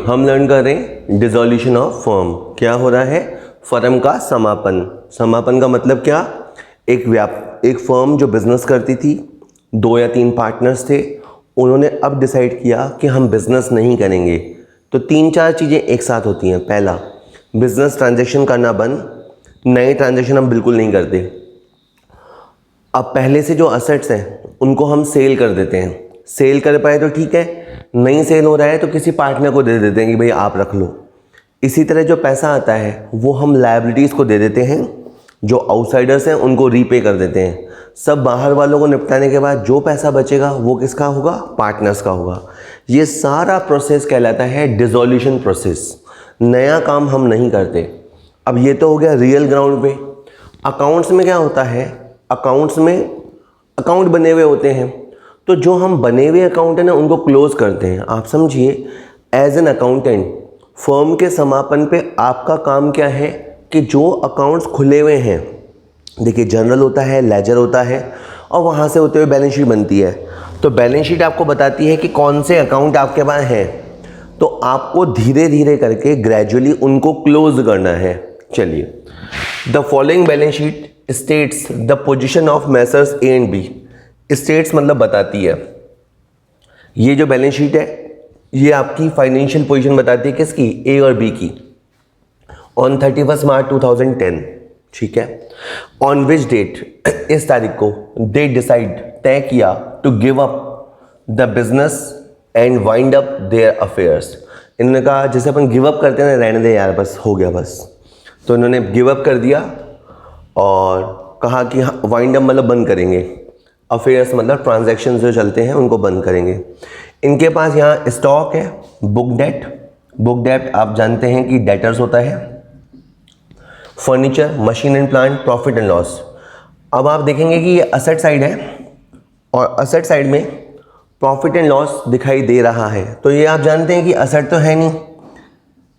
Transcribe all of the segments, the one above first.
हम लर्न कर रहे हैं डिसॉल्यूशन ऑफ फर्म। क्या हो रहा है? फर्म का समापन। समापन का मतलब क्या? एक फर्म जो बिजनेस करती थी, 2 या 3 पार्टनर्स थे, उन्होंने अब डिसाइड किया कि हम बिजनेस नहीं करेंगे। तो 3-4 चीज़ें एक साथ होती हैं। पहला, बिजनेस ट्रांजैक्शन करना बंद, नए ट्रांजैक्शन हम बिल्कुल नहीं करते। अब पहले से जो असेट्स हैं उनको हम सेल कर देते हैं। सेल कर पाए तो ठीक है, नहीं सेल हो रहा है तो किसी पार्टनर को दे देते हैं कि भाई आप रख लो। इसी तरह जो पैसा आता है वो हम लायबिलिटीज़ को दे देते हैं, जो आउटसाइडर्स हैं उनको रीपे कर देते हैं। सब बाहर वालों को निपटाने के बाद जो पैसा बचेगा वो किसका होगा? पार्टनर्स का होगा। ये सारा प्रोसेस कहलाता है डिसॉल्यूशन प्रोसेस। नया काम हम नहीं करते। अब ये तो हो गया रियल ग्राउंड पे। अकाउंट्स में क्या होता है? अकाउंट्स में अकाउंट बने हुए होते हैं, तो जो हम बने हुए अकाउंट है ना उनको क्लोज करते हैं। आप समझिए, एज एन अकाउंटेंट फर्म के समापन पे आपका काम क्या है कि जो अकाउंट्स खुले हुए हैं, देखिए जनरल होता है, लेजर होता है, और वहाँ से होते हुए बैलेंस शीट बनती है। तो बैलेंस शीट आपको बताती है कि कौन से अकाउंट आपके पास हैं, तो आपको धीरे धीरे करके ग्रेजुअली उनको क्लोज करना है। चलिए, the following balance sheet states the position of messrs A and B. States मतलब बताती है। ये जो बैलेंस शीट है ये आपकी फाइनेंशियल पोजीशन बताती है, किसकी? ए और बी की, ऑन 31 मार्च 2010। ठीक है। ऑन विच डेट, इस तारीख को, दे डिसाइड, तय किया, to give up the business and wind up their affairs. इन्होंने कहा जैसे अपन गिव अप करते हैं ना, रहने दे यार, बस हो गया बस। तो इन्होंने गिव अप कर दिया और कहा कि वाइंड अप मतलब बंद करेंगे, अफेयर्स मतलब ट्रांजैक्शन जो चलते हैं उनको बंद करेंगे। इनके पास यहाँ स्टॉक है, बुक डेट। बुक डेट आप जानते हैं कि डेटर्स होता है। Furniture, machine and plant, profit and loss. अब आप देखेंगे कि ये असेट साइड है और असेट साइड में प्रॉफिट एंड लॉस दिखाई दे रहा है। तो ये आप जानते हैं कि असेट तो है नहीं,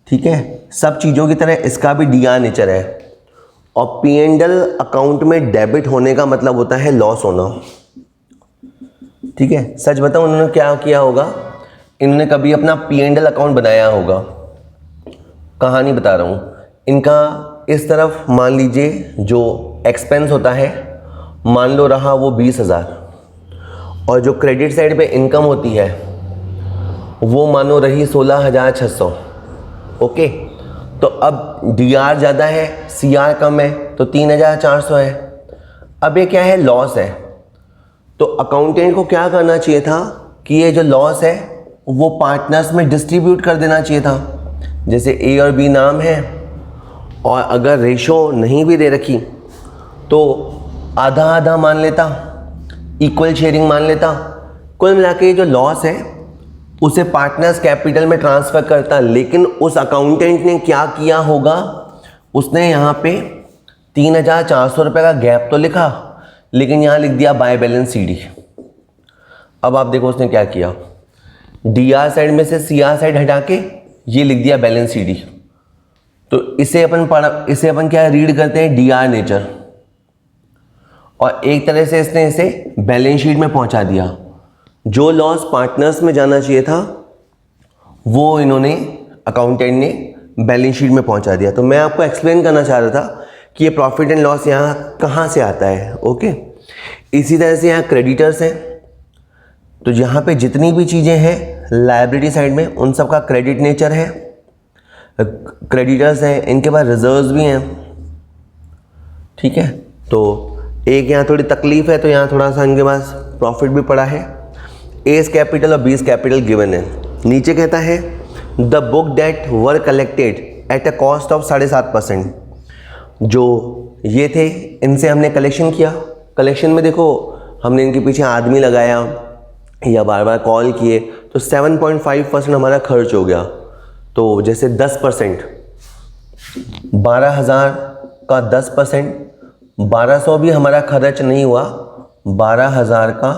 ठीक है। सब चीज़ों की तरह इसका भी डीआर नेचर है। और P&L अकाउंट में डेबिट होने का मतलब होता है लॉस होना, ठीक है। सच बताऊं, उन्होंने क्या किया होगा? इन्होंने कभी अपना P&L अकाउंट बनाया होगा, कहानी बता रहा हूँ। इनका इस तरफ मान लीजिए जो एक्सपेंस होता है, मान लो रहा वो 20,000, और जो क्रेडिट साइड पे इनकम होती है वो मानो रही 16,600। ओके, तो अब डीआर ज़्यादा है, सीआर कम है, तो 3,400 है। अब ये क्या है? लॉस है। तो अकाउंटेंट को क्या करना चाहिए था कि ये जो लॉस है वो पार्टनर्स में डिस्ट्रीब्यूट कर देना चाहिए था। जैसे ए और बी नाम है, और अगर रेशो नहीं भी दे रखी तो आधा आधा मान लेता, इक्वल शेयरिंग मान लेता। कुल मिला के जो लॉस है उसे पार्टनर्स कैपिटल में ट्रांसफ़र करता। लेकिन उस अकाउंटेंट ने क्या किया होगा? उसने यहाँ पे 3,400 रुपये का गैप तो लिखा, लेकिन यहाँ लिख दिया बाय बैलेंस सीडी। अब आप देखो उसने क्या किया, डीआर साइड में से सीआर साइड हटा के ये लिख दिया बैलेंस सीडी। तो इसे अपन क्या रीड करते हैं? DR nature. और एक तरह से इसने इसे बैलेंस शीट में पहुंचा दिया। जो लॉस पार्टनर्स में जाना चाहिए था वो इन्होंने, अकाउंटेंट ने बैलेंस शीट में पहुंचा दिया। तो मैं आपको एक्सप्लेन करना चाह रहा था कि ये प्रॉफिट एंड लॉस यहाँ कहाँ से आता है। ओके, इसी तरह से यहाँ क्रेडिटर्स हैं। तो यहाँ पे जितनी भी चीज़ें हैं लायबिलिटी साइड में, उन सब का क्रेडिट नेचर है। क्रेडिटर्स हैं, इनके पास रिजर्व्स भी हैं, ठीक है। तो एक यहाँ थोड़ी तकलीफ है, तो यहाँ थोड़ा सा इनके पास प्रॉफिट भी पड़ा है। एस कैपिटल और बीस कैपिटल गिवन है। नीचे कहता है the book debt were collected at a cost of 7.5%। जो ये थे इनसे हमने कलेक्शन किया। कलेक्शन में देखो हमने इनके पीछे आदमी लगाया या बार बार कॉल किए, तो 7.5% हमारा खर्च हो गया। तो जैसे 10%, 12,000 का 10%, 1200 भी हमारा खर्च नहीं हुआ, 12,000 का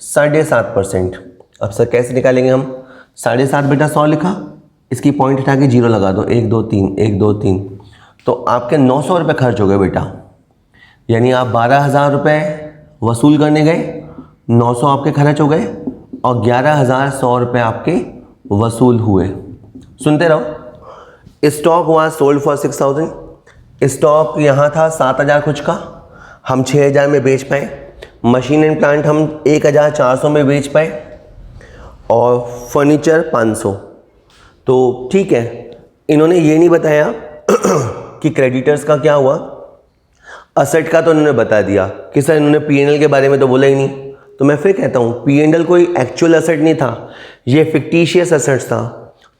7.5%। अब सर कैसे निकालेंगे हम? 7.5 बेटा 100 लिखा, इसकी पॉइंट हटा के 0 लगा दो, 1 2 3 1 2 3, तो आपके 900 रुपये खर्च हो गए बेटा। यानी आप 12,000 रुपये वसूल करने गए, 900 आपके खर्च हो गए और 11,100 रुपये आपके वसूल हुए। सुनते रहो। Stock was sold for 6,000। Stock यहाँ था 7,000 कुछ का, हम 6,000 में बेच पाए। मशीन एंड प्लांट हम 1,400 में बेच पाए और फर्नीचर 500। तो ठीक है, इन्होंने ये नहीं बताया कि क्रेडिटर्स का क्या हुआ। असेट का तो इन्होंने बता दिया कि सर इन्होंने P&L के बारे में तो बोला ही नहीं। तो मैं फिर कहता हूँ P&L कोई एक्चुअल असेट नहीं था, ये फिक्टिशियस असेट्स था।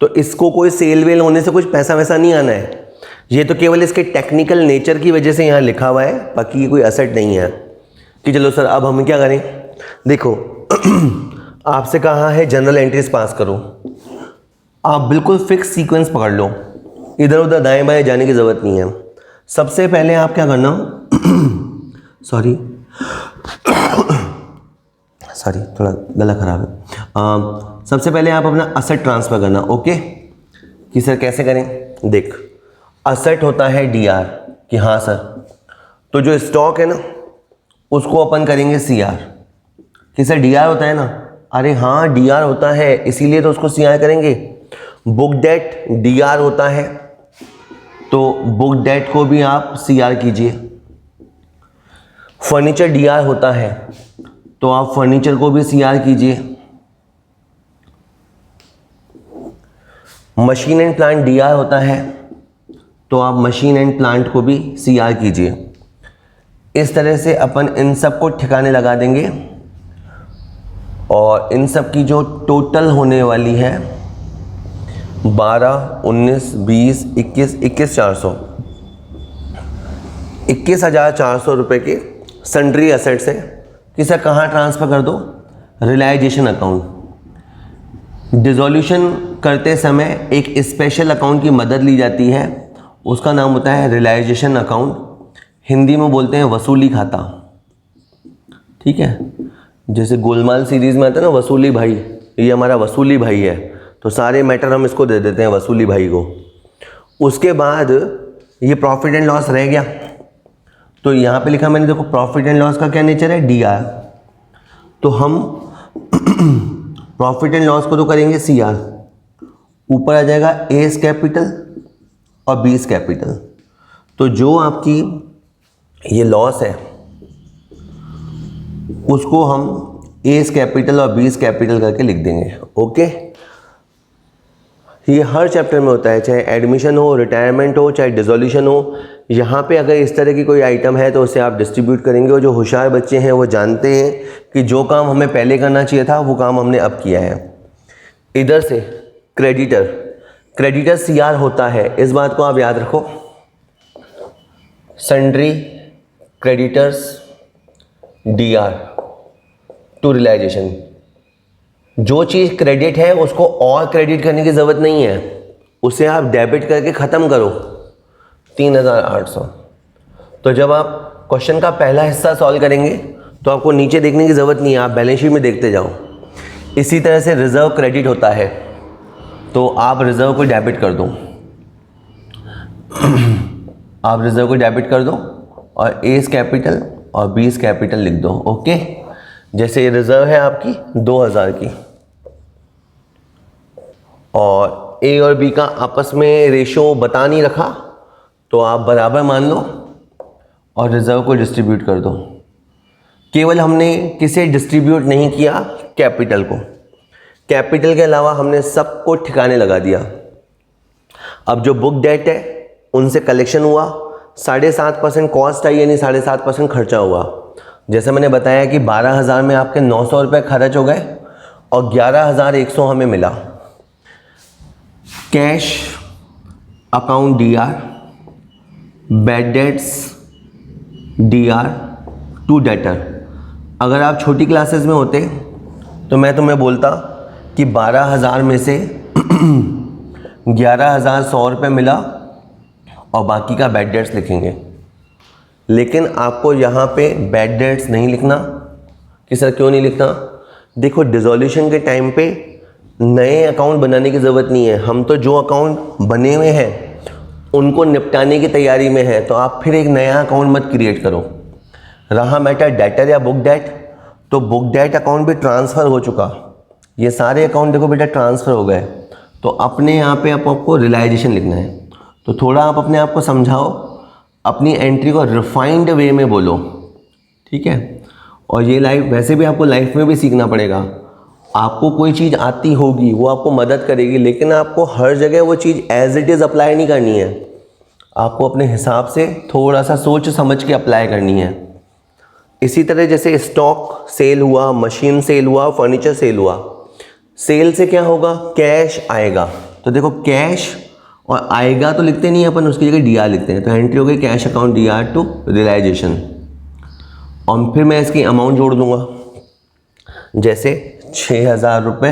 तो इसको कोई सेल वेल होने से कुछ पैसा वैसा नहीं आना है, ये तो केवल इसके टेक्निकल नेचर की वजह से यहाँ लिखा हुआ है, बाकी ये कोई असेट नहीं है। कि चलो सर अब हम क्या करें। देखो आपसे कहा है जनरल एंट्रीज पास करो, आप बिल्कुल फिक्स सीक्वेंस पकड़ लो, इधर उधर दाएं बाएं जाने की ज़रूरत नहीं है। सबसे पहले आप क्या करना सॉरी थोड़ा गला खराब है। सबसे पहले आप अपना असेट ट्रांसफ़र करना। ओके कि सर कैसे करें। देख असेट होता है DR कि हाँ सर, तो जो स्टॉक है ना उसको अपन करेंगे CR कि सर DR होता है ना। अरे हाँ DR होता है, इसीलिए तो उसको CR करेंगे। बुक डेट DR होता है, तो बुक डेट को भी आप CR कीजिए। फर्नीचर DR होता है, तो आप फर्नीचर को भी CR कीजिए। मशीन एंड प्लांट DR होता है, तो आप मशीन एंड प्लांट को भी CR कीजिए। इस तरह से अपन इन सब को ठिकाने लगा देंगे और इन सब की जो टोटल होने वाली है 12, 19, 20, 21,400 21,400 रुपये के सन्ड्री असेट्स है कि सर कहाँ ट्रांसफ़र कर दो। Realisation account. डिसोल्यूशन करते समय एक स्पेशल अकाउंट की मदद ली जाती है, उसका नाम होता है रियलाइजेशन अकाउंट। हिंदी में बोलते हैं वसूली खाता। ठीक है, जैसे गोलमाल सीरीज़ में आता है ना वसूली भाई, ये हमारा वसूली भाई है, तो सारे मैटर हम इसको दे देते हैं वसूली भाई को। उसके बाद ये प्रॉफिट एंड लॉस रह गया, तो यहाँ पे लिखा मैंने, देखो प्रॉफिट एंड लॉस का क्या नेचर है DR, तो हम प्रॉफिट एंड लॉस को तो करेंगे CR। ऊपर आ जाएगा एस कैपिटल और बीस कैपिटल। तो जो आपकी ये लॉस है उसको हम एस कैपिटल और बीस कैपिटल करके लिख देंगे। ओके, ये हर चैप्टर में होता है, चाहे एडमिशन हो, रिटायरमेंट हो, चाहे डिसोल्यूशन हो। यहाँ पे अगर इस तरह की कोई आइटम है तो उसे आप डिस्ट्रीब्यूट करेंगे, और जो होशियार बच्चे हैं वो जानते हैं कि जो काम हमें पहले करना चाहिए था वो काम हमने अब किया है। इधर से क्रेडिटर CR होता है, इस बात को आप याद रखो। Sundry creditors DR to realisation. जो चीज़ क्रेडिट है उसको और क्रेडिट करने की ज़रूरत नहीं है, उसे आप डेबिट करके ख़त्म करो। 3,800। तो जब आप क्वेश्चन का पहला हिस्सा सॉल्व करेंगे तो आपको नीचे देखने की ज़रूरत नहीं है, आप बैलेंस शीट में देखते जाओ। इसी तरह से रिज़र्व क्रेडिट होता है, तो आप रिज़र्व को डेबिट कर दो आप रिज़र्व को डेबिट कर दो और एस कैपिटल और बीस कैपिटल लिख दो। ओके, जैसे ये रिज़र्व है आपकी 2,000 की, और ए और बी का आपस में रेशो बता नहीं रखा, तो आप बराबर मान लो और रिज़र्व को डिस्ट्रीब्यूट कर दो। केवल हमने किसे डिस्ट्रीब्यूट नहीं किया, कैपिटल को। कैपिटल के अलावा हमने सबको ठिकाने लगा दिया। अब जो बुक डेट है उनसे कलेक्शन हुआ, 7.5% कॉस्ट आई, यानी 7.5% खर्चा हुआ। जैसे मैंने बताया कि 12,000 में आपके 900 रुपये खर्च हो गए और 11,100 हमें मिला। Cash account DR, bad debts DR to debtor. अगर आप छोटी क्लासेस में होते तो मैं तुम्हें बोलता कि 12,000 में से 11,100 रुपये मिला और बाकी का बैड डेट्स लिखेंगे। लेकिन आपको यहाँ पे बैड डेट्स नहीं लिखना। कि सर क्यों नहीं लिखना? देखो, डिसोल्यूशन के टाइम पे नए अकाउंट बनाने की ज़रूरत नहीं है, हम तो जो अकाउंट बने हुए हैं उनको निपटाने की तैयारी में है, तो आप फिर एक नया अकाउंट मत क्रिएट करो। रहा मैटर डेटर या बुक डेट, तो बुक डेट अकाउंट भी ट्रांसफ़र हो चुका, ये सारे अकाउंट देखो बेटा ट्रांसफ़र हो गए, तो अपने यहाँ पे आपको रियलाइजेशन लिखना है। तो थोड़ा आप अपने आप को समझाओ, अपनी एंट्री को रिफाइंड वे में बोलो, ठीक है। और ये वैसे भी आपको लाइफ में भी सीखना पड़ेगा। आपको कोई चीज़ आती होगी, वो आपको मदद करेगी, लेकिन आपको हर जगह वो चीज़ एज इट इज़ अप्लाई नहीं करनी है। आपको अपने हिसाब से थोड़ा सा सोच समझ के अप्लाई करनी है। इसी तरह जैसे स्टॉक सेल हुआ, मशीन सेल हुआ, फर्नीचर सेल हुआ, सेल से क्या होगा, कैश आएगा। तो देखो कैश और आएगा तो लिखते नहीं अपन, उसकी जगह डीआर लिखते हैं। तो एंट्री हो गई cash account DR to realisation. और फिर मैं इसकी अमाउंट जोड़ दूंगा, जैसे 6,000 रुपये,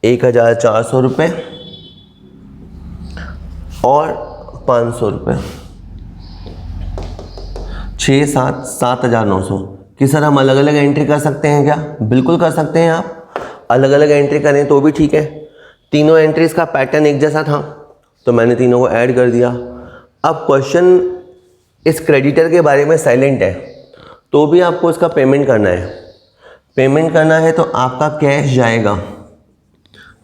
1,400 रुपये और 500 रुपये, 7,900 कि सर हम अलग अलग एंट्री कर सकते हैं क्या? बिल्कुल कर सकते हैं। आप अलग अलग एंट्री करें तो भी ठीक है। तीनों एंट्रीज का पैटर्न एक जैसा था तो मैंने तीनों को ऐड कर दिया। अब क्वेश्चन इस क्रेडिटर के बारे में साइलेंट है, तो भी आपको इसका पेमेंट करना है। पेमेंट करना है तो आपका कैश जाएगा,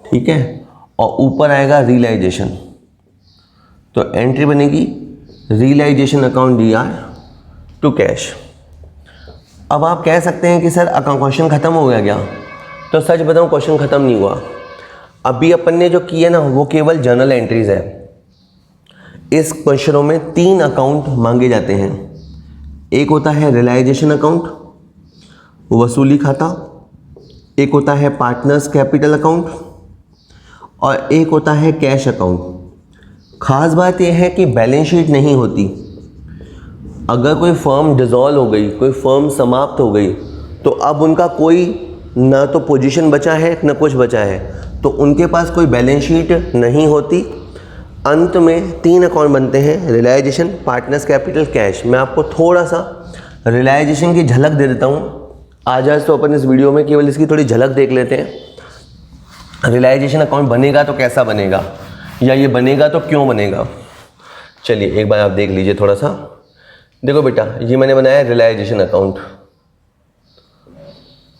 ठीक है, और ऊपर आएगा रियलाइजेशन। तो एंट्री बनेगी realisation account DR to cash. अब आप कह सकते हैं कि सर क्वेश्चन ख़त्म हो गया क्या? तो सच बताऊं, क्वेश्चन ख़त्म नहीं हुआ। अभी अपन ने जो किया ना वो केवल जर्नल एंट्रीज है। इस क्वेश्चनों में 3 अकाउंट मांगे जाते हैं। एक होता है रियलाइजेशन अकाउंट, वसूली खाता, एक होता है पार्टनर्स कैपिटल अकाउंट और एक होता है कैश अकाउंट। खास बात यह है कि बैलेंस शीट नहीं होती। अगर कोई फर्म डिसॉल्व हो गई, कोई फर्म समाप्त हो गई, तो अब उनका कोई ना तो पोजीशन बचा है ना कुछ बचा है, तो उनके पास कोई बैलेंस शीट नहीं होती। अंत में 3 अकाउंट बनते हैं, रियलाइजेशन, पार्टनर्स कैपिटल, कैश। मैं आपको थोड़ा सा रियलाइजेशन की झलक दे देता हूँ। आज तो अपन इस वीडियो में केवल इसकी थोड़ी झलक देख लेते हैं। रियलाइजेशन अकाउंट बनेगा तो कैसा बनेगा, या ये बनेगा तो क्यों बनेगा। चलिए एक बार आप देख लीजिए थोड़ा सा। देखो बेटा, ये मैंने बनाया realisation account,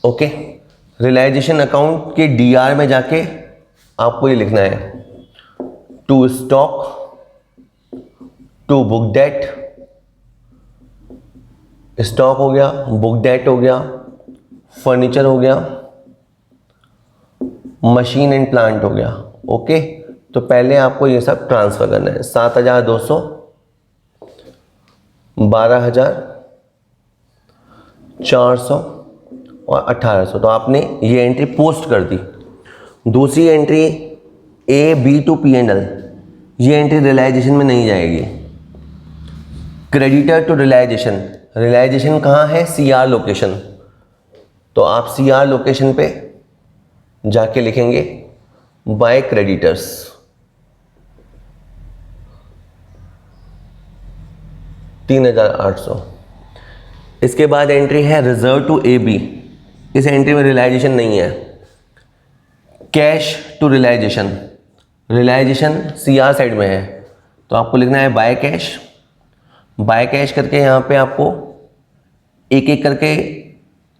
okay. Realisation account के डीआर में जाके आपको ये लिखना है, to stock, to book debt, stock हो गया, बुक डेट हो गया, फर्नीचर हो गया, मशीन एंड प्लांट हो गया, ओके। तो पहले आपको ये सब ट्रांसफर करना है। 7,200, 12,400 और 1,800। तो आपने ये एंट्री पोस्ट कर दी। दूसरी एंट्री A-B-to-P&L, ये एंट्री रियलाइजेशन में नहीं जाएगी। क्रेडिटर टू रियलाइजेशन, रियलाइजेशन कहाँ है? CR location. तो आप CR लोकेशन पे जाके लिखेंगे बाय क्रेडिटर्स। $3,800। इसके बाद एंट्री है रिजर्व टू AB। इस एंट्री में रियलाइजेशन नहीं है। Cash to realisation, realisation CR side में है, तो आपको लिखना है बाय कैश। बाय कैश करके यहाँ पे आपको एक एक करके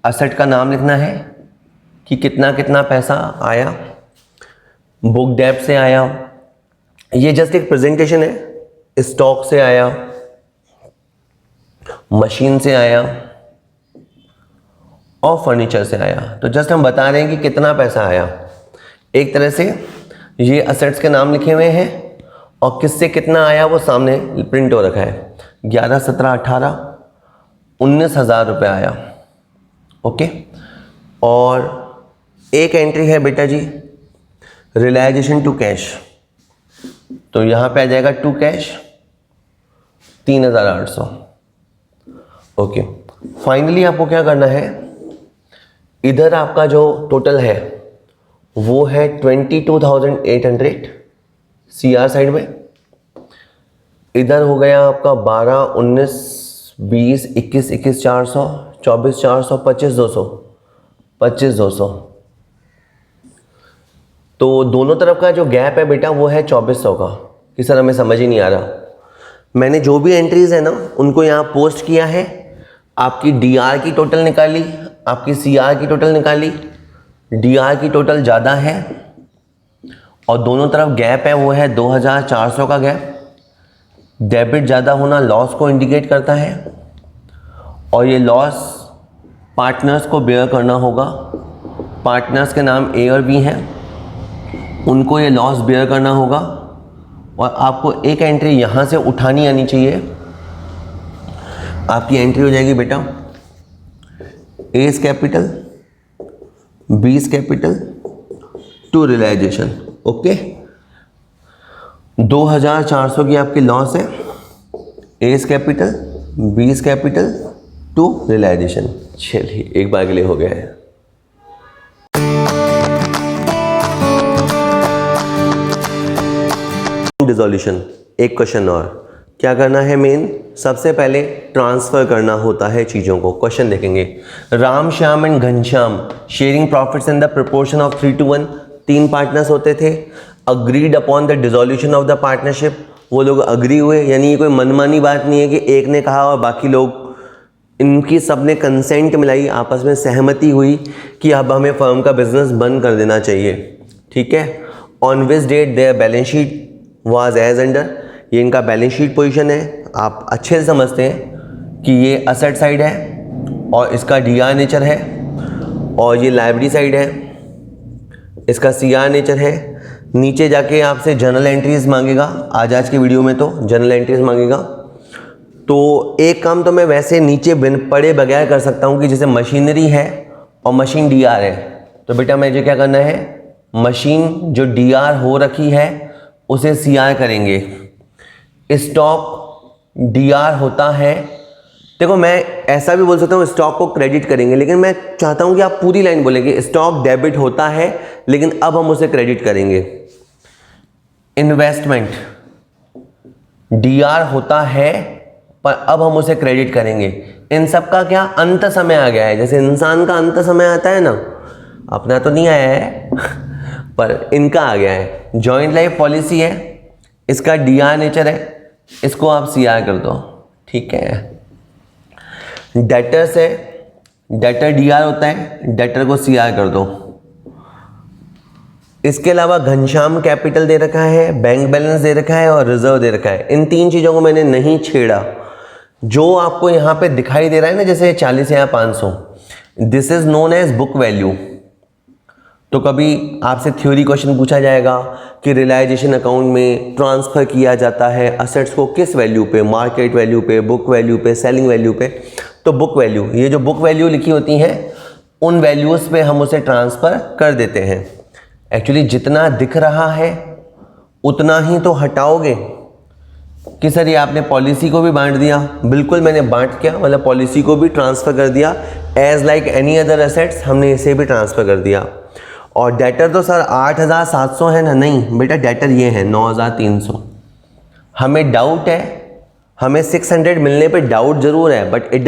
असेट का नाम लिखना है कि कितना कितना पैसा आया। बुक डेट से आया, ये जस्ट एक प्रेजेंटेशन है। स्टॉक से आया, मशीन से आया और फर्नीचर से आया। तो जस्ट हम बता रहे हैं कि कितना पैसा आया। एक तरह से ये असेट्स के नाम लिखे हुए हैं और किससे कितना आया वो सामने प्रिंट हो रखा है। 11, 17, 18, 19,000 रुपये आया, ओके। और एक एंट्री है बेटा जी रियलाइजेशन टू कैश, तो यहाँ पे आ जाएगा टू कैश 3,800, ओके। फाइनली आपको क्या करना है, इधर आपका जो टोटल है वो है 22,800 CR साइड में। इधर हो गया आपका 12, 19, 20, 21, 21,400, 24,400, 25,200, 25,200। तो दोनों तरफ का जो गैप है बेटा वो है 2,400 का। कि सर हमें समझ ही नहीं आ रहा। मैंने जो भी एंट्रीज है ना उनको यहाँ पोस्ट किया है। आपकी DR की टोटल निकाली, आपकी CR की टोटल निकाली। DR की टोटल ज़्यादा है और दोनों तरफ गैप है वो है 2400 का गैप। डेबिट ज़्यादा होना लॉस को इंडिकेट करता है और ये लॉस पार्टनर्स को बेयर करना होगा। पार्टनर्स के नाम ए और बी हैं, उनको ये लॉस बेयर करना होगा और आपको एक एंट्री यहाँ से उठानी आनी चाहिए। आपकी एंट्री हो जाएगी बेटा A's capital, B's capital to realisation. Okay, 2400 की आपकी लॉस है, A's capital, B's capital to realisation. चलिए एक बार के लिए हो गया है। डिसॉल्यूशन, एक क्वेश्चन और क्या करना है। मेन सबसे पहले ट्रांसफर करना होता है चीज़ों को। क्वेश्चन देखेंगे, Ram Shyam and Ghanshyam sharing profits in the proportion of 3:1। 3 partners होते थे। Agreed upon the dissolution of the partnership, वो लोग अग्री हुए, यानी ये कोई मनमानी बात नहीं है कि एक ने कहा और बाकी लोग, इनकी सबने कंसेंट मिलाई, आपस में सहमति हुई कि अब हमें फर्म का बिजनेस बंद कर देना चाहिए। ठीक है। On which date their balance sheet was as under, ये इनका बैलेंस शीट पोजीशन है। आप अच्छे से समझते हैं कि ये असेट साइड है और इसका डीआर नेचर है, और ये लायबिलिटी साइड है, इसका सीआर नेचर है। नीचे जाके आपसे जर्नल एंट्रीज मांगेगा, आज की वीडियो में तो जर्नल एंट्रीज मांगेगा। तो एक काम तो मैं वैसे नीचे पढ़े बगैर कर सकता हूँ कि जैसे मशीनरी है और मशीन डीआर है, तो बेटा मुझे क्या करना है, मशीन जो डीआर हो रखी है उसे सीआर करेंगे। स्टॉक डीआर होता है, देखो मैं ऐसा भी बोल सकता हूँ स्टॉक को क्रेडिट करेंगे, लेकिन मैं चाहता हूँ कि आप पूरी लाइन बोलेंगे स्टॉक डेबिट होता है लेकिन अब हम उसे क्रेडिट करेंगे। इन्वेस्टमेंट डीआर होता है पर अब हम उसे क्रेडिट करेंगे। इन सब का क्या अंत समय आ गया है, जैसे इंसान का अंत समय आता है ना, अपना तो नहीं आया है पर इनका आ गया है। जॉइंट लाइफ पॉलिसी है, इसका डीआर नेचर है, इसको आप सीआर कर दो। ठीक है। डेटर से, डेटर डीआर होता है, डेटर को सीआर कर दो। इसके अलावा घनश्याम कैपिटल दे रखा है, बैंक बैलेंस दे रखा है और रिजर्व दे रखा है। इन 3 चीज़ों को मैंने नहीं छेड़ा। जो आपको यहाँ पे दिखाई दे रहा है ना, जैसे 40 या 500, this is known as book value. तो कभी आपसे थ्योरी क्वेश्चन पूछा जाएगा कि रियलाइजेशन अकाउंट में ट्रांसफ़र किया जाता है असेट्स को किस वैल्यू पे, मार्केट वैल्यू पे, बुक वैल्यू पे, सेलिंग वैल्यू पे। तो बुक वैल्यू, ये जो बुक वैल्यू लिखी होती हैं उन वैल्यूज़ पे हम उसे ट्रांसफ़र कर देते हैं। एक्चुअली जितना दिख रहा है उतना ही तो हटाओगे कि सर ये आपने पॉलिसी को भी बांट दिया। बिल्कुल मैंने बांट किया, मतलब पॉलिसी को भी ट्रांसफ़र कर दिया, as like any other assets हमने इसे भी ट्रांसफ़र कर दिया। और डेटर तो सर 8700 है ना, नहीं बेटा डेटर ये है 9300। हमें डाउट है, हमें 600 मिलने पे डाउट ज़रूर है, बट इट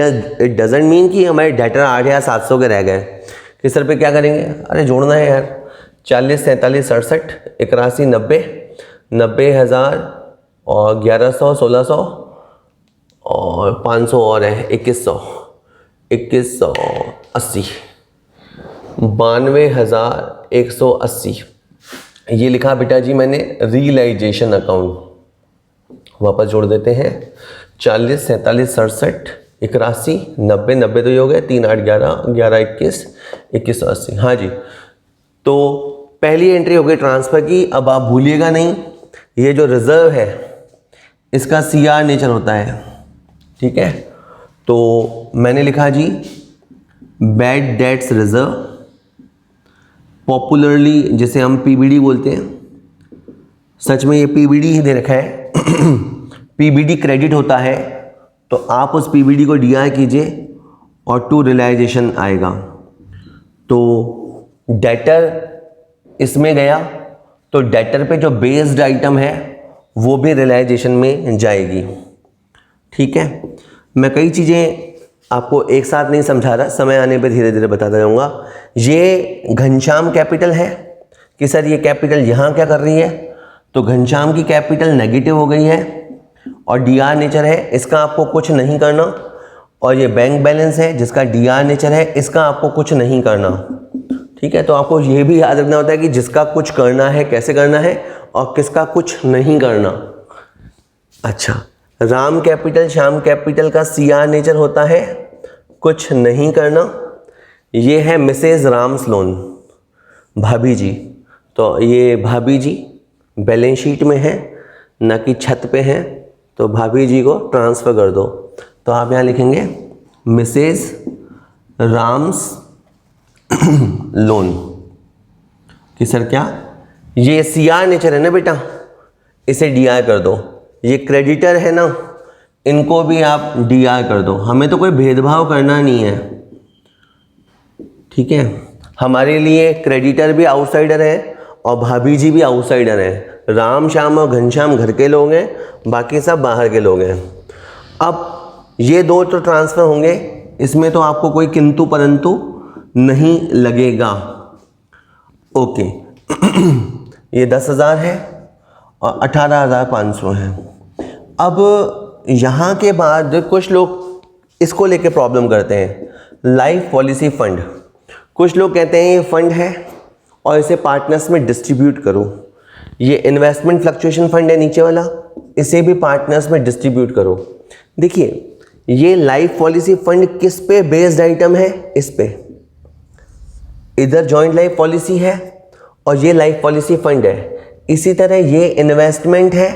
डजेंट मीन कि हमारे डेटर 8700 के रह गए। किस सर पे क्या करेंगे, अरे जोड़ना है यार, 40, 47, 67, 81, 90, 90,000 और 1100, 1600 और 500 और है 2100, 2180, 92,180। ये लिखा बेटा जी मैंने रियलाइजेशन अकाउंट। वापस जोड़ देते हैं, 40, 47, 67, 81, 90, 90 तो ये हो गया, 3, 8, 11, 11, 21, 2180। हाँ जी, तो पहली एंट्री हो गई ट्रांसफ़र की। अब आप भूलिएगा नहीं, ये जो रिजर्व है इसका सीआर नेचर होता है। ठीक है। तो मैंने लिखा जी बैड डेट्स रिजर्व, पॉपुलरली जिसे हम पीबीडी बोलते हैं, सच में ये पीबीडी ही दे रखा है पीबीडी क्रेडिट होता है, तो आप उस पीबीडी को डीआर कीजिए और टू रियलाइजेशन आएगा। तो डेटर इसमें गया, तो डेटर पे जो बेस्ड आइटम है वो भी रियलाइजेशन में जाएगी। ठीक है। मैं कई चीज़ें आपको एक साथ नहीं समझा रहा, समय आने पे धीरे धीरे बताता जाऊँगा। ये घनश्याम कैपिटल है कि सर ये कैपिटल यहाँ क्या कर रही है, तो घनश्याम की कैपिटल नेगेटिव हो गई है और डीआर नेचर है, इसका आपको कुछ नहीं करना। और ये बैंक बैलेंस है जिसका डीआर नेचर है, इसका आपको कुछ नहीं करना। ठीक है, तो आपको ये भी याद रखना होता है कि जिसका कुछ करना है कैसे करना है और किसका कुछ नहीं करना। अच्छा, राम कैपिटल श्याम कैपिटल का CR नेचर होता है कुछ नहीं करना। ये है मिसेज राम्स लोन, भाभी जी, तो ये भाभी जी बैलेंस शीट में है ना कि छत पे है, तो भाभी जी को ट्रांसफ़र कर दो। तो आप यहाँ लिखेंगे मिसेज राम्स लोन कि सर क्या, ये CR नेचर है ना बेटा, इसे DR कर दो। ये क्रेडिटर है ना, इनको भी आप DR कर दो। हमें तो कोई भेदभाव करना नहीं है, ठीक है। हमारे लिए क्रेडिटर भी आउटसाइडर है और भाभी जी भी आउटसाइडर है। राम श्याम और घनश्याम घर के लोग हैं, बाकी सब बाहर के लोग हैं। अब ये दो तो ट्रांसफ़र होंगे, इसमें तो आपको कोई किंतु परंतु नहीं लगेगा। ओके ये 10,000 है और 18,500 है। अब यहाँ के बाद कुछ लोग इसको लेके प्रॉब्लम करते हैं, लाइफ पॉलिसी फंड। कुछ लोग कहते हैं ये फंड है और इसे पार्टनर्स में डिस्ट्रीब्यूट करो। ये इन्वेस्टमेंट फ्लक्चुएशन फंड है नीचे वाला, इसे भी पार्टनर्स में डिस्ट्रीब्यूट करो। देखिए ये लाइफ पॉलिसी फंड किस पे बेस्ड आइटम है, इस पे। इधर जॉइंट लाइफ पॉलिसी है और ये लाइफ पॉलिसी फंड है। इसी तरह ये इन्वेस्टमेंट है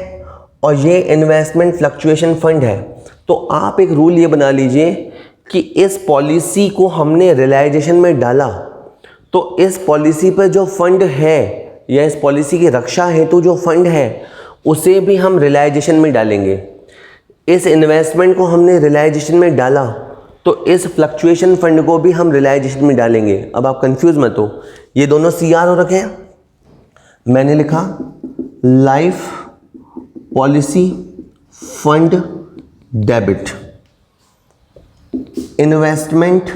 और ये इन्वेस्टमेंट फ्लक्चुएशन फंड है। तो आप एक रूल ये बना लीजिए कि इस पॉलिसी को हमने रियलाइजेशन में डाला, तो इस पॉलिसी पर जो फंड है या इस पॉलिसी की रक्षा हेतु जो फंड है उसे भी हम रियलाइजेशन में डालेंगे। इस इन्वेस्टमेंट को हमने रियलाइजेशन में डाला तो इस फ्लक्चुएशन फंड को भी हम रियलाइजेशन में डालेंगे। अब आप कंफ्यूज मत हो, ये दोनों CR हो रखे हैं। मैंने लिखा life policy fund debit, investment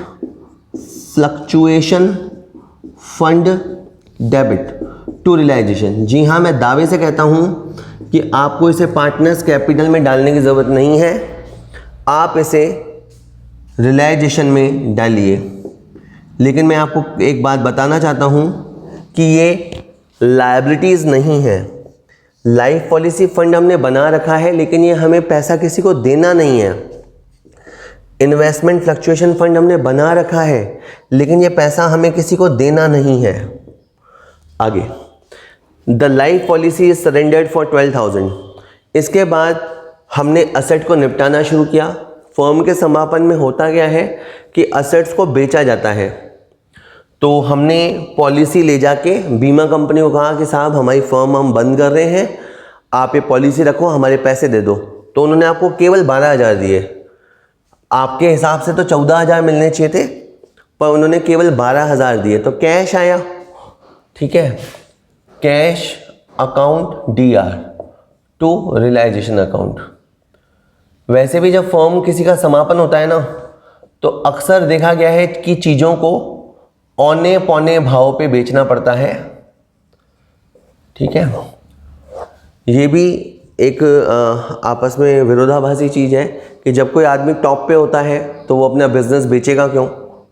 fluctuation fund debit to realisation. जी हाँ, मैं दावे से कहता हूं कि आपको इसे पार्टनर्स कैपिटल में डालने की ज़रूरत नहीं है, आप इसे रियलाइजेशन में डालिए। लेकिन मैं आपको एक बात बताना चाहता हूं कि ये लायबिलिटीज़ नहीं है। लाइफ पॉलिसी फंड हमने बना रखा है लेकिन ये हमें पैसा किसी को देना नहीं है। इन्वेस्टमेंट फ्लक्चुएशन फंड हमने बना रखा है लेकिन ये पैसा हमें किसी को देना नहीं है। आगे, the life policy is surrendered for 12,000। इसके बाद हमने असेट को निपटाना शुरू किया। फर्म के समापन में होता क्या है कि असेट्स को बेचा जाता है। तो हमने पॉलिसी ले जाके बीमा कंपनी को कहा कि साहब हमारी फर्म हम बंद कर रहे हैं, आप ये पॉलिसी रखो, हमारे पैसे दे दो। तो उन्होंने आपको केवल 12,000 दिए। आपके हिसाब से तो 14,000 मिलने चाहिए थे, पर उन्होंने केवल 12,000 दिए। तो कैश आया, ठीक है, cash account DR to realisation account. वैसे भी जब फर्म किसी का समापन होता है ना, तो अक्सर देखा गया है कि चीज़ों को औने पौने भाव पे बेचना पड़ता है, ठीक है। ये भी एक आपस में विरोधाभासी चीज़ है कि जब कोई आदमी टॉप पे होता है तो वो अपना बिजनेस बेचेगा क्यों?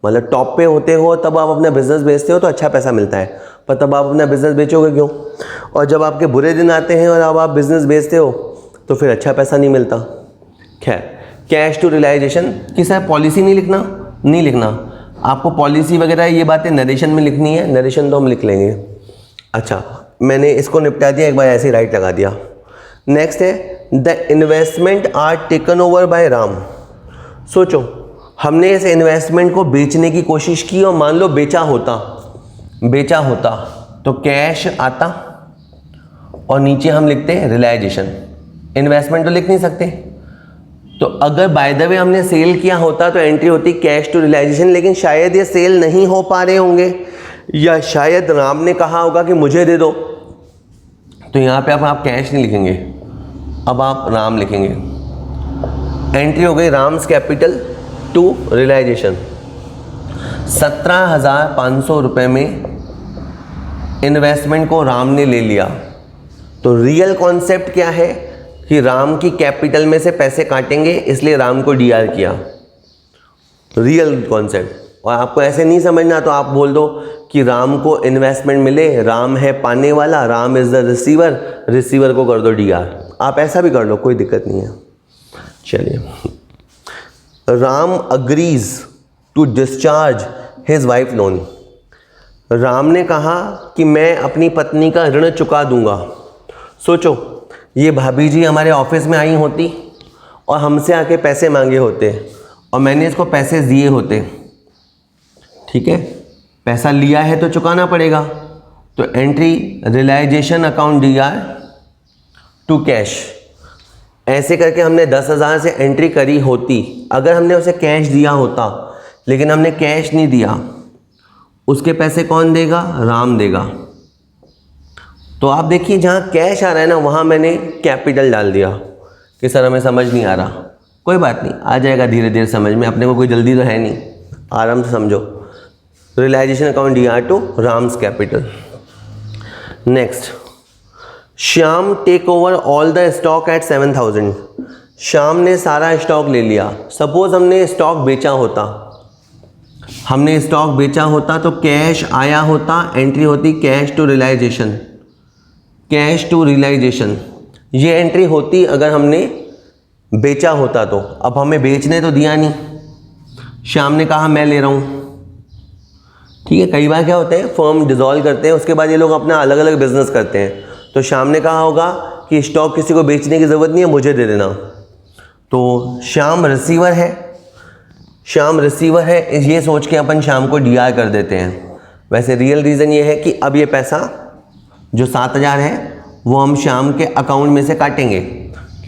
मतलब टॉप पे होते हो तब आप अपना बिजनेस बेचते हो तो अच्छा पैसा मिलता है, पर तब आप अपना बिजनेस बेचोगे क्यों? और जब आपके बुरे दिन आते हैं और अब आप बिजनेस बेचते हो तो फिर अच्छा पैसा नहीं मिलता। खैर, कैश टू रियलाइजेशन कि सर पॉलिसी नहीं लिखना, नहीं लिखना, आपको पॉलिसी वगैरह ये बातें नरेशन में लिखनी है। नरेशन तो हम लिख लेंगे। अच्छा, मैंने इसको निपटा दिया, एक बार ऐसे ही राइट लगा दिया। नेक्स्ट है the investment are taken over by Ram. सोचो, हमने इस इन्वेस्टमेंट को बेचने की कोशिश की और मान लो बेचा होता तो कैश आता और नीचे हम लिखते हैं रियलाइजेशन। इन्वेस्टमेंट तो लिख नहीं सकते, तो अगर बाय द वे हमने सेल किया होता तो एंट्री होती कैश टू रियलाइजेशन। लेकिन शायद ये सेल नहीं हो पा रहे होंगे या शायद राम ने कहा होगा कि मुझे दे दो, तो यहाँ पे आप कैश नहीं लिखेंगे, अब आप राम लिखेंगे। एंट्री हो गई राम्स कैपिटल टू रियलाइजेशन। 17,500 रुपये में इन्वेस्टमेंट को राम ने ले लिया। तो रियल कॉन्सेप्ट क्या है कि राम की कैपिटल में से पैसे काटेंगे, इसलिए राम को DR किया। रियल कॉन्सेप्ट और आपको ऐसे नहीं समझना तो आप बोल दो कि राम को इन्वेस्टमेंट मिले, राम है पाने वाला, Ram is the receiver, receiver को कर दो DR। आप ऐसा भी कर लो, कोई दिक्कत नहीं है। चलिए, Ram agrees to discharge his wife loan. Ram ने कहा कि मैं अपनी पत्नी का ऋण चुका दूंगा। सोचो, ये भाभी जी हमारे ऑफिस में आई होती और हमसे आके पैसे मांगे होते और मैंने इसको पैसे दिए होते, ठीक है, पैसा लिया है तो चुकाना पड़ेगा। तो entry realisation account DR to cash, ऐसे करके हमने 10,000 से एंट्री करी होती। अगर हमने उसे कैश दिया होता, लेकिन हमने कैश नहीं दिया, उसके पैसे कौन देगा? राम देगा। तो आप देखिए, जहाँ कैश आ रहा है ना, वहाँ मैंने कैपिटल डाल दिया कि सर हमें समझ नहीं आ रहा। कोई बात नहीं, आ जाएगा धीरे धीरे समझ में, अपने को कोई जल्दी तो है नहीं, आराम से समझो। Realisation account DR to Ram's capital. Next, Shyam take over all the stock at 7,000। Shyam ने सारा स्टॉक ले लिया। सपोज हमने स्टॉक बेचा होता, हमने स्टॉक बेचा होता तो कैश आया होता, एंट्री होती cash to realisation, cash to realisation, ये एंट्री होती अगर हमने बेचा होता तो। अब हमें बेचने तो दिया नहीं, श्याम ने कहा मैं ले रहा हूँ, ठीक है। कई बार क्या होता है, फर्म डिसॉल्व करते हैं, उसके बाद ये लोग अपना अलग अलग बिजनेस करते हैं। तो श्याम ने कहा होगा कि स्टॉक किसी को बेचने की ज़रूरत नहीं है, मुझे दे देना। तो श्याम रिसीवर है, श्याम रिसीवर है, ये सोच के अपन श्याम को DR कर देते हैं। वैसे रियल रीज़न ये है कि अब ये पैसा जो 7,000 है वो हम श्याम के अकाउंट में से काटेंगे,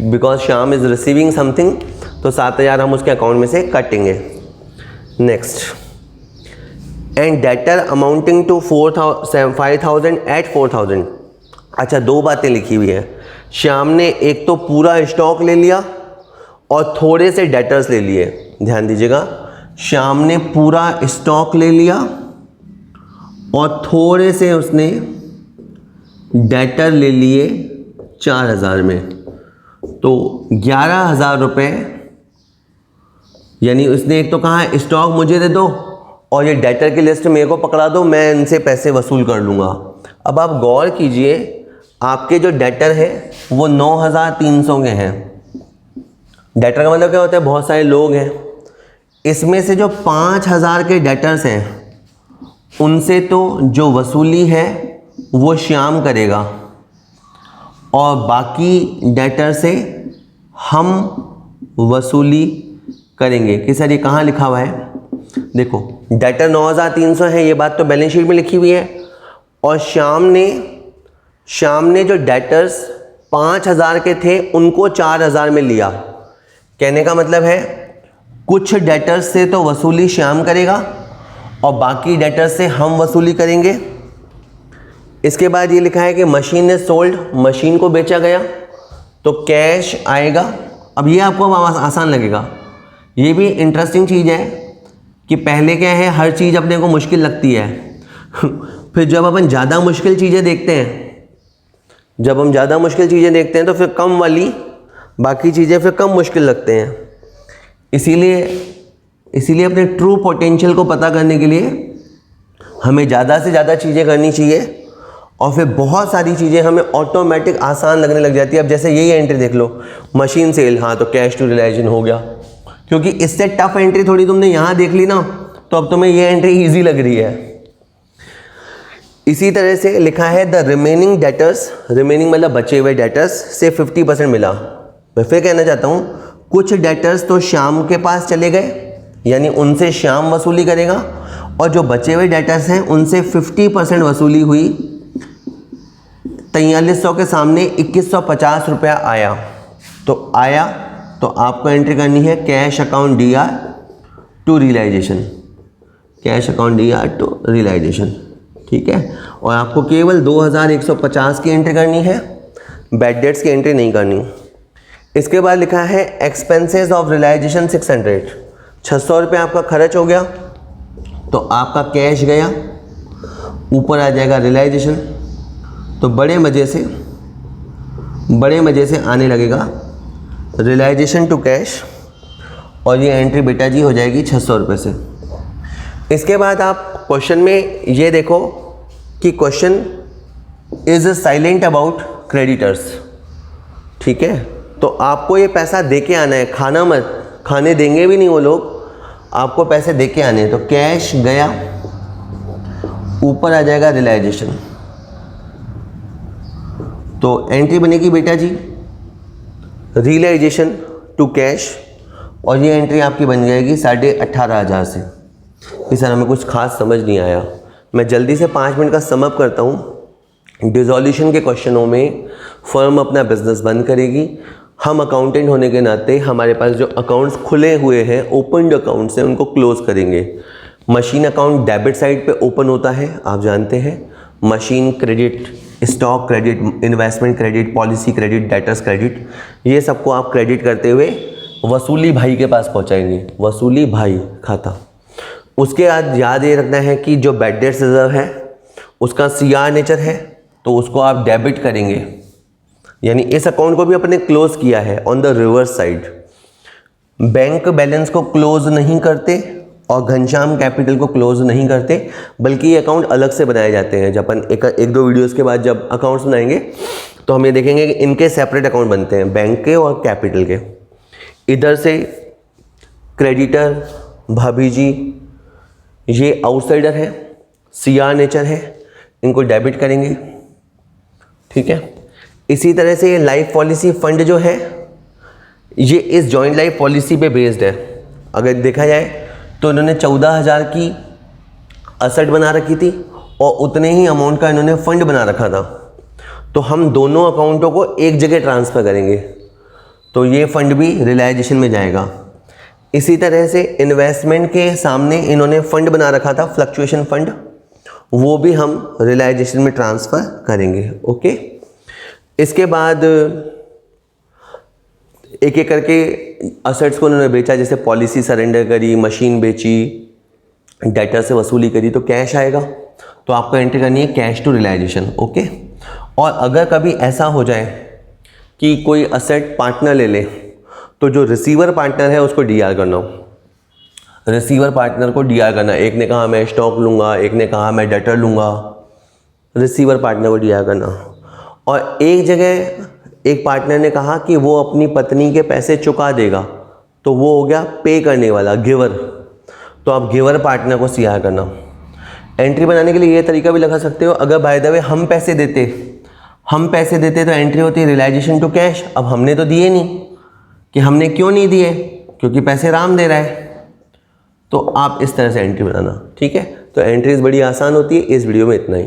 because Shyam is receiving something, तो 7,000 हम उसके अकाउंट में से काटेंगे। Next, and debtor amounting to 5,000 at 4,000। अच्छा, दो बातें लिखी हुई है। श्याम ने एक तो पूरा स्टॉक ले लिया और थोड़े से डेटर्स ले लिए। ध्यान दीजिएगा, श्याम ने पूरा स्टॉक ले लिया और थोड़े से उसने डेटर ले लिए 4,000 में, तो 11,000 रुपये। यानी उसने एक तो कहा स्टॉक मुझे दे दो और ये डेटर की लिस्ट मेरे को पकड़ा दो, मैं इनसे पैसे वसूल कर लूँगा। अब आप गौर कीजिए, आपके जो डेटर है वो 9,300 के हैं। डेटर का मतलब क्या होता है? बहुत सारे लोग हैं, इसमें से जो 5,000 के डेटर्स हैं उनसे तो जो वसूली है वो श्याम करेगा और बाकी डेटर से हम वसूली करेंगे। कि सर ये कहाँ लिखा हुआ है? देखो, डेटर 9,300 है, ये बात तो बैलेंस शीट में लिखी हुई है। और श्याम ने जो डेटर्स 5,000 के थे उनको 4,000 में लिया। कहने का मतलब है कुछ डेटर्स से तो वसूली श्याम करेगा और बाकी डेटर्स से हम वसूली करेंगे। इसके बाद ये लिखा है कि मशीन इज सोल्ड, मशीन को बेचा गया तो कैश आएगा। अब ये आपको आसान लगेगा, ये भी इंटरेस्टिंग चीज़ है कि पहले क्या है, हर चीज़ अपने को मुश्किल लगती है फिर जब अपन ज़्यादा मुश्किल चीज़ें देखते हैं, जब हम ज़्यादा मुश्किल चीज़ें देखते हैं तो फिर कम वाली बाकी चीज़ें फिर कम मुश्किल लगते हैं। इसीलिए अपने ट्रू पोटेंशियल को पता करने के लिए हमें ज़्यादा से ज़्यादा चीज़ें करनी चाहिए और फिर बहुत सारी चीज़ें हमें ऑटोमेटिक आसान लगने लग जाती है। अब जैसे यही एंट्री देख लो, मशीन सेल, हाँ तो कैश टू रियलाइजेशन हो गया, क्योंकि इससे टफ एंट्री थोड़ी तुमने यहाँ देख ली ना, तो अब तुम्हें ये एंट्री ईजी लग रही है। इसी तरह से लिखा है द रिमेनिंग डेटर्स, रिमेनिंग मतलब बचे हुए डेटर्स से 50% मिला। मैं फिर कहना चाहता हूँ, कुछ डेटर्स तो श्याम के पास चले गए, यानी उनसे श्याम वसूली करेगा, और जो बचे हुए डेटर्स हैं उनसे 50% वसूली हुई। 4300 के सामने 2150 रुपया आया, तो आया तो आपको एंट्री करनी है cash account DR to realisation, cash account DR to realisation, ठीक है। और आपको केवल 2150 की एंट्री करनी है, बैड डेट्स की एंट्री नहीं करनी। इसके बाद लिखा है एक्सपेंसेस ऑफ रियलाइजेशन 600, 600 रुपये आपका खर्च हो गया, तो आपका कैश गया, ऊपर आ जाएगा रियलाइजेशन। तो बड़े मज़े से आने लगेगा रियलाइजेशन टू कैश, और ये एंट्री बेटा जी हो जाएगी 600 रुपये से। इसके बाद आप क्वेश्चन में ये देखो कि question is silent about creditors, ठीक है। तो आपको ये पैसा दे के आना है, खाना मत, खाने देंगे भी नहीं वो लोग, आपको पैसे दे के आने हैं। तो कैश गया, ऊपर आ जाएगा रियलाइजेशन, तो एंट्री बनेगी बेटा जी रियलाइजेशन टू कैश, और ये एंट्री आपकी बन जाएगी 18,500 से। कि सर हमें कुछ खास समझ नहीं आया, मैं जल्दी से 5 मिनट का समअप करता हूँ। डिसॉल्यूशन के क्वेश्चनों में फर्म अपना बिजनेस बंद करेगी, हम अकाउंटेंट होने के नाते हमारे पास जो अकाउंट्स खुले हुए हैं, ओपनड अकाउंट्स हैं, उनको क्लोज करेंगे। मशीन अकाउंट डेबिट साइड पे ओपन होता है, आप जानते हैं। Machine credit, stock credit, investment credit, policy credit, debtors credit, ये सबको आप क्रेडिट करते हुए वसूली भाई के पास पहुंचाएंगे, वसूली भाई खाता। उसके बाद याद ये रखना है कि जो बैड डेट्स रिजर्व है उसका CR नेचर है, तो उसको आप डेबिट करेंगे, यानी इस अकाउंट को भी अपने क्लोज किया है on the reverse side. Bank balance को क्लोज नहीं करते और घनश्याम कैपिटल को क्लोज नहीं करते, बल्कि ये अकाउंट अलग से बनाए जाते हैं। जब अपन एक दो वीडियोस के बाद जब अकाउंट्स बनाएंगे तो हम ये देखेंगे कि इनके सेपरेट अकाउंट बनते हैं, बैंक के और कैपिटल के। इधर से क्रेडिटर भाभी जी, ये आउटसाइडर है, CR नेचर है, इनको डेबिट करेंगे, ठीक है। इसी तरह से लाइफ पॉलिसी फंड जो है ये इस जॉइंट लाइफ पॉलिसी पे बेस्ड है। अगर देखा जाए तो इन्होंने 14,000 की असेट बना रखी थी और उतने ही अमाउंट का इन्होंने फंड बना रखा था, तो हम दोनों अकाउंटों को एक जगह ट्रांसफ़र करेंगे, तो ये फंड भी रियलाइजेशन में जाएगा। इसी तरह से इन्वेस्टमेंट के सामने इन्होंने फंड बना रखा था, फ्लक्चुएशन फंड, वो भी हम रियलाइजेशन में ट्रांसफ़र करेंगे, ओके। इसके बाद एक एक करके असेट्स को उन्होंने बेचा, जैसे पॉलिसी सरेंडर करी, मशीन बेची, डेटर से वसूली करी, तो कैश आएगा। तो आपको एंट्री करनी है कैश टू रियलाइजेशन, ओके। और अगर कभी ऐसा हो जाए कि कोई असेट पार्टनर ले ले, तो जो रिसीवर पार्टनर है उसको DR करना हो, रिसीवर पार्टनर को DR करना। एक ने कहा मैं स्टॉक लूँगा, एक ने कहा मैं डेटर लूँगा, रिसीवर पार्टनर को DR करना। और एक जगह एक पार्टनर ने कहा कि वो अपनी पत्नी के पैसे चुका देगा, तो वो हो गया पे करने वाला, गिवर, तो आप गिवर पार्टनर को CR करना। एंट्री बनाने के लिए ये तरीका भी लगा सकते हो, अगर बाय द वे हम पैसे देते तो एंट्री होती है रियलाइजेशन टू कैश। अब हमने तो दिए नहीं, कि हमने क्यों नहीं दिए, क्योंकि पैसे राम दे रहा है, तो आप इस तरह से एंट्री बनाना, ठीक है। तो एंट्रीज बड़ी आसान होती है। इस वीडियो में इतना ही।